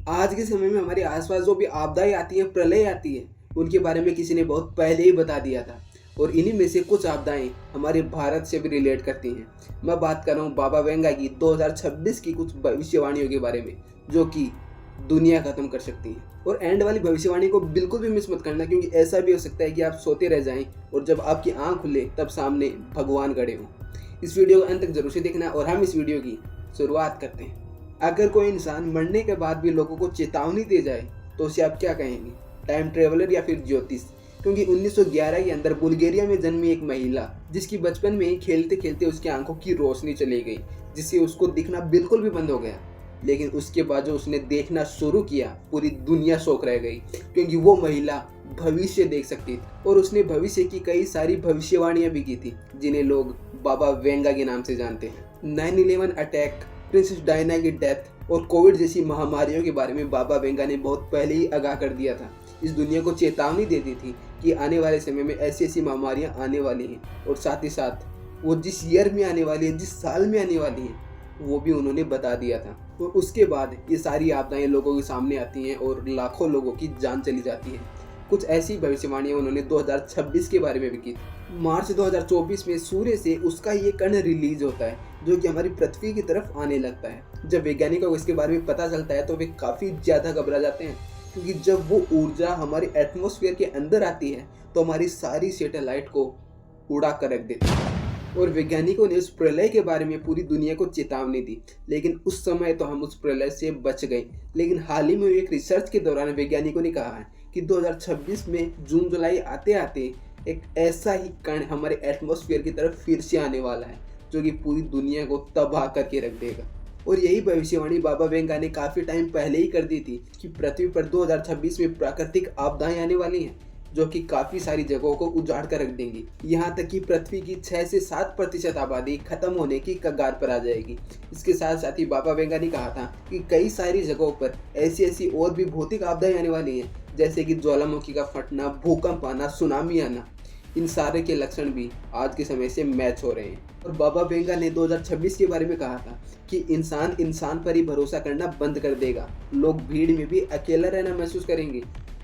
आज के समय में हमारे आसपास जो भी आपदाएं आती हैं, प्रलय आती है, उनके बारे में किसी ने बहुत पहले ही बता दिया था। और इन्हीं में से कुछ आपदाएं हमारे भारत से भी रिलेट करती हैं। मैं बात कर रहा हूँ बाबा वेंगा की 2026 की कुछ भविष्यवाणियों के बारे में, जो कि दुनिया खत्म कर सकती हैं। और एंड वाली भविष्यवाणी को बिल्कुल भी मिस मत करना, क्योंकि ऐसा भी हो सकता है कि आप सोते रह जाएं और जब आपकी आंख खुले तब सामने भगवान खड़े हों। इस वीडियो को अंत तक जरूर से देखना और हम इस वीडियो की शुरुआत करते हैं। अगर कोई इंसान मरने के बाद भी लोगों को चेतावनी दे जाए तो उसे आप क्या कहेंगे? टाइम ट्रेवलर या फिर ज्योतिष? क्योंकि 1911 के अंदर बुल्गारिया में जन्मी एक महिला, जिसकी बचपन में ही खेलते खेलते उसकी आंखों की रोशनी चली गई, जिससे उसको दिखना बिल्कुल भी बंद हो गया। लेकिन उसके बाद जो उसने देखना शुरू किया, पूरी दुनिया शौक रह गई, क्योंकि वो महिला भविष्य देख सकती थी और उसने भविष्य की कई सारी भविष्यवाणियां भी की थी, जिन्हें लोग बाबा वेंगा के नाम से जानते हैं। 9/11 अटैक, प्रिंसेस डायना की डेथ और कोविड जैसी महामारियों के बारे में बाबा वेंगा ने बहुत पहले ही आगाह कर दिया था। इस दुनिया को चेतावनी दे दी थी कि आने वाले समय में ऐसी ऐसी महामारियां आने वाली हैं, और साथ ही साथ वो जिस ईयर में आने वाली है, जिस साल में आने वाली हैं, वो भी उन्होंने बता दिया था। और उसके बाद ये सारी आपदाएं लोगों के सामने आती हैं और लाखों लोगों की जान चली जाती है। कुछ ऐसी भविष्यवाणियां उन्होंने 2026 के बारे में भी की थी। मार्च 2024 में सूर्य से उसका ये कण रिलीज होता है, जो कि हमारी पृथ्वी की तरफ आने लगता है। जब वैज्ञानिकों को इसके बारे में पता चलता है तो वे काफ़ी ज़्यादा घबरा जाते हैं, क्योंकि जब वो ऊर्जा हमारे एटमॉस्फेयर के अंदर आती है तो हमारी सारी सैटेलाइट को उड़ा कर रख देती है। और वैज्ञानिकों ने उस प्रलय के बारे में पूरी दुनिया को चेतावनी दी, लेकिन उस समय तो हम उस प्रलय से बच गए। लेकिन हाल ही में एक रिसर्च के दौरान वैज्ञानिकों ने कहा है कि 2026 में जून जुलाई आते आते एक ऐसा ही कण हमारे एटमॉस्फेयर की तरफ फिर से आने वाला है, जो कि पूरी दुनिया को तबाह करके रख देगा। और यही भविष्यवाणी बाबा वेंगा ने काफ़ी टाइम पहले ही कर दी थी कि पृथ्वी पर 2026 में प्राकृतिक आपदाएं आने वाली हैं, जो कि काफ़ी सारी जगहों को उजाड़ कर रख देंगी। यहाँ तक कि पृथ्वी की 6 से 7% आबादी खत्म होने की कगार पर आ जाएगी। इसके साथ साथ ही बाबा वेंगा ने कहा था कि कई सारी जगहों पर ऐसी ऐसी और भी भौतिक आपदाएं आने वाली हैं, जैसे कि ज्वालामुखी का फटना, भूकंप आना, सुनामी आना। इन सारे के लक्षण भी आज के समय से मैच हो रहे हैं। और बाबा वेंगा ने 2026 के बारे में कहा था कि इंसान इंसान पर ही भरोसा करना बंद कर देगा। लोग भीड़ में भी अकेला रहना महसूस करेंगे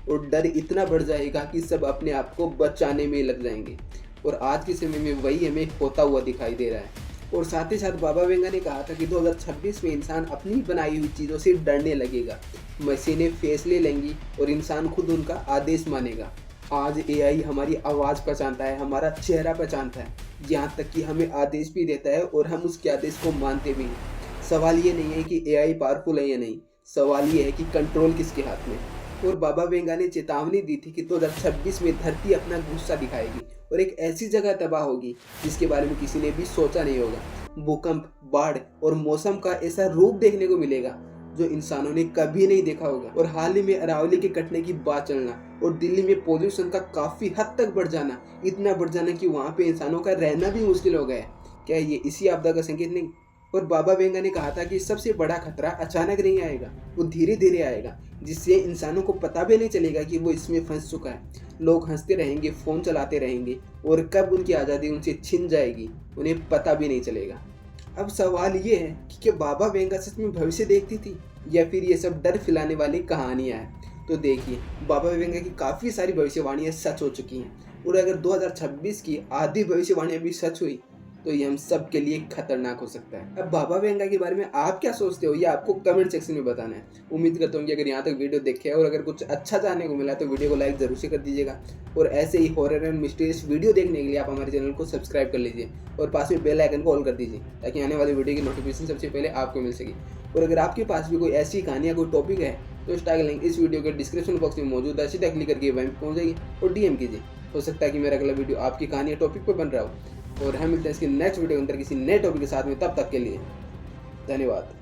और डर इतना बढ़ जाएगा कि सब अपने आप को बचाने में लग जाएंगे। और आज के समय में वही हमें होता हुआ दिखाई दे रहा है। और साथ ही साथ बाबा वेंगा ने कहा था कि 2026 में इंसान अपनी बनाई हुई चीज़ों से डरने लगेगा। मशीनें फैसले लेंगी और इंसान खुद उनका आदेश मानेगा। आज एआई हमारी आवाज़ पहचानता है, हमारा चेहरा पहचानता है, यहाँ तक कि हमें आदेश भी देता है और हम उसके आदेश को मानते भी हैं। सवाल ये नहीं है कि एआई पावरफुल है या नहीं, सवाल ये है कि कंट्रोल किसके हाथ में। और बाबा वेंगा ने चेतावनी दी थी कि 2026 में धरती अपना गुस्सा दिखाएगी और एक ऐसी जगह तबाह होगी जिसके बारे में किसी ने भी सोचा नहीं होगा। भूकंप, बाढ़ और मौसम का ऐसा रूप देखने को मिलेगा जो इंसानों ने कभी नहीं देखा होगा। और हाल ही में अरावली के कटने की बात चलना और दिल्ली में पोल्यूशन का काफ़ी हद तक बढ़ जाना, इतना बढ़ जाना कि वहाँ पे इंसानों का रहना भी मुश्किल हो गया है। क्या ये इसी आपदा का संकेत नहीं? और बाबा वेंगा ने कहा था कि सबसे बड़ा खतरा अचानक नहीं आएगा, वो धीरे धीरे आएगा, जिससे इंसानों को पता भी नहीं चलेगा कि वो इसमें फंस चुका है। लोग हंसते रहेंगे, फ़ोन चलाते रहेंगे और कब उनकी आज़ादी उनसे छिन जाएगी उन्हें पता भी नहीं चलेगा। अब सवाल ये है कि क्या बाबा वेंगा सच में भविष्य देखती थी या फिर ये सब डर फैलाने वाली कहानियाँ हैं? तो देखिए, बाबा वेंगा की काफ़ी सारी भविष्यवाणियाँ सच हो चुकी हैं, और अगर 2026 की आधी भविष्यवाणियाँ भी सच हुई तो ये हम सब के लिए खतरनाक हो सकता है। अब बाबा वेंगा के बारे में आप क्या सोचते हो, ये आपको कमेंट सेक्शन में बताना है। उम्मीद करता हूँ कि अगर यहाँ तक वीडियो देखे और अगर कुछ अच्छा जानने को मिला तो वीडियो को लाइक जरूर से कर दीजिएगा। और ऐसे ही हॉरर एंड मिस्टीरियस वीडियो देखने के लिए आप हमारे चैनल को सब्सक्राइब कर लीजिए और पास में बेल आइकन को ऑल कर दीजिए, ताकि आने वाली वीडियो की नोटिफिकेशन सबसे पहले आपको मिल सके। और अगर आपके पास भी कोई ऐसी कहानी या कोई टॉपिक है तो उसका लिंक इस वीडियो के डिस्क्रिप्शन बॉक्स में मौजूद है, सीधा क्लिक करके वहीं पहुँच जाइए और डीएम कीजिए। हो सकता है कि मेरा अगला वीडियो आपकी कहानी या टॉपिक पर बन रहा हो। और हम मिलते हैं इसके नेक्स्ट वीडियो के अंदर किसी नए टॉपिक के साथ में। तब तक के लिए धन्यवाद।